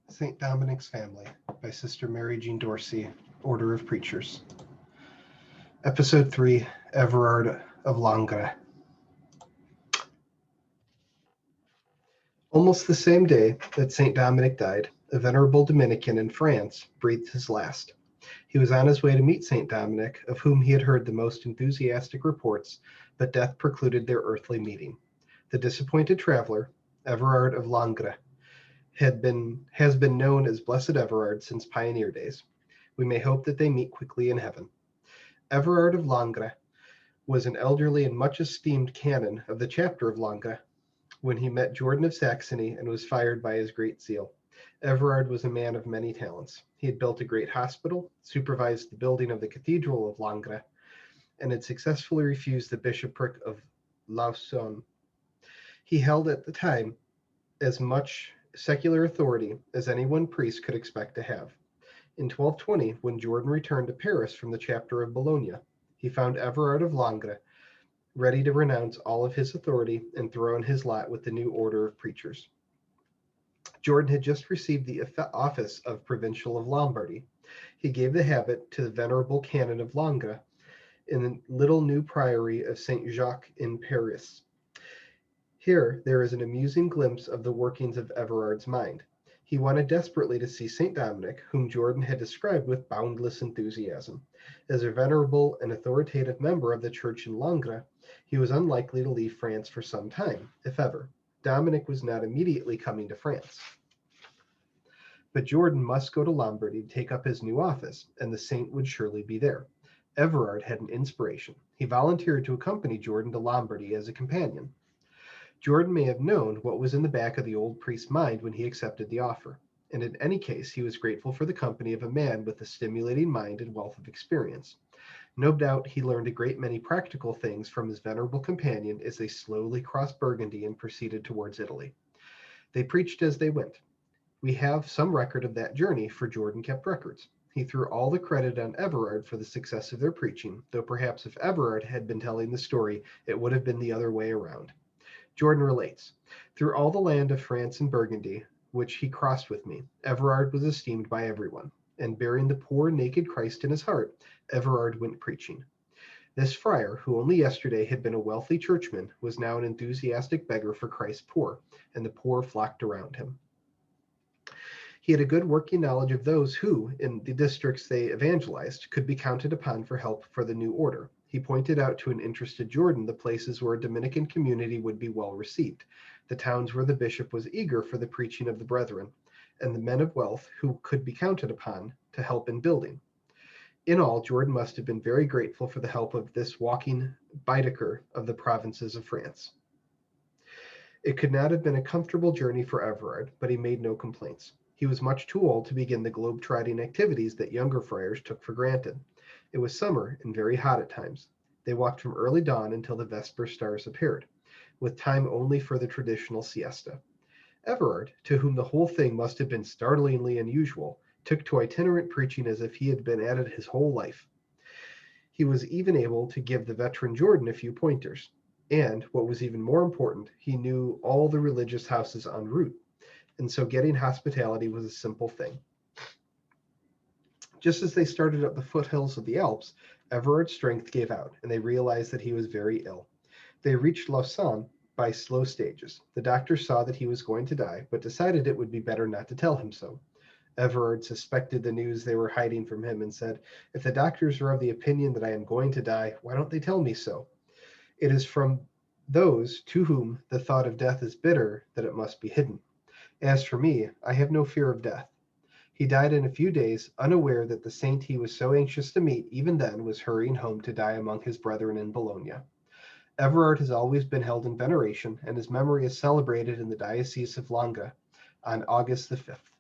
St. Dominic's Family by Sister Mary Jean Dorsey, Order of Preachers. Episode 3, Everard of Langres. Almost the same day that St. Dominic died, a venerable Dominican in France breathed his last. He was on his way to meet St. Dominic, of whom he had heard the most enthusiastic reports, but death precluded their earthly meeting. The disappointed traveler, Everard of Langres, has been known as Blessed Everard since pioneer days. We may hope that they meet quickly in heaven. Everard of Langres was an elderly and much esteemed canon of the chapter of Langres when he met Jordan of Saxony and was fired by his great zeal. Everard was a man of many talents. He had built a great hospital, supervised the building of the Cathedral of Langres, and had successfully refused the bishopric of Lausanne. He held at the time as much secular authority as any one priest could expect to have. In 1220, when Jordan returned to Paris from the chapter of Bologna, he found Everard of Langres ready to renounce all of his authority and throw in his lot with the new order of preachers. Jordan had just received the office of Provincial of Lombardy. He gave the habit to the venerable canon of Langres in the little new priory of Saint Jacques in Paris. Here, there is an amusing glimpse of the workings of Everard's mind. He wanted desperately to see St. Dominic, whom Jordan had described with boundless enthusiasm. As a venerable and authoritative member of the church in Langres, he was unlikely to leave France for some time, if ever. Dominic was not immediately coming to France. But Jordan must go to Lombardy to take up his new office, and the saint would surely be there. Everard had an inspiration. He volunteered to accompany Jordan to Lombardy as a companion. Jordan may have known what was in the back of the old priest's mind when he accepted the offer, and in any case he was grateful for the company of a man with a stimulating mind and wealth of experience. No doubt he learned a great many practical things from his venerable companion as they slowly crossed Burgundy and proceeded towards Italy. They preached as they went. We have some record of that journey, for Jordan kept records. He threw all the credit on Everard for the success of their preaching, though perhaps if Everard had been telling the story, it would have been the other way around. Jordan relates, "Through all the land of France and Burgundy, which he crossed with me, Everard was esteemed by everyone, and bearing the poor naked Christ in his heart, Everard went preaching. This friar, who only yesterday had been a wealthy churchman, was now an enthusiastic beggar for Christ's poor, and the poor flocked around him. He had a good working knowledge of those who, in the districts they evangelized, could be counted upon for help for the new order. He pointed out to an interested Jordan the places where a Dominican community would be well received, the towns where the bishop was eager for the preaching of the brethren, and the men of wealth who could be counted upon to help in building. In all, Jordan must have been very grateful for the help of this walking Baedeker of the provinces of France. It could not have been a comfortable journey for Everard, but he made no complaints. He was much too old to begin the globe-trotting activities that younger friars took for granted. It was summer and very hot at times. They walked from early dawn until the vesper stars appeared, with time only for the traditional siesta. Everard, to whom the whole thing must have been startlingly unusual, took to itinerant preaching as if he had been at it his whole life. He was even able to give the veteran Jordan a few pointers. And, what was even more important, he knew all the religious houses en route, and so getting hospitality was a simple thing. Just as they started up the foothills of the Alps, Everard's strength gave out, and they realized that he was very ill. They reached Lausanne by slow stages. The doctor saw that he was going to die, but decided it would be better not to tell him so. Everard suspected the news they were hiding from him and said, "If the doctors are of the opinion that I am going to die, why don't they tell me so? It is from those to whom the thought of death is bitter that it must be hidden. As for me, I have no fear of death." He died in a few days, unaware that the saint he was so anxious to meet even then was hurrying home to die among his brethren in Bologna. Everard has always been held in veneration, and his memory is celebrated in the Diocese of Langres on August the 5th.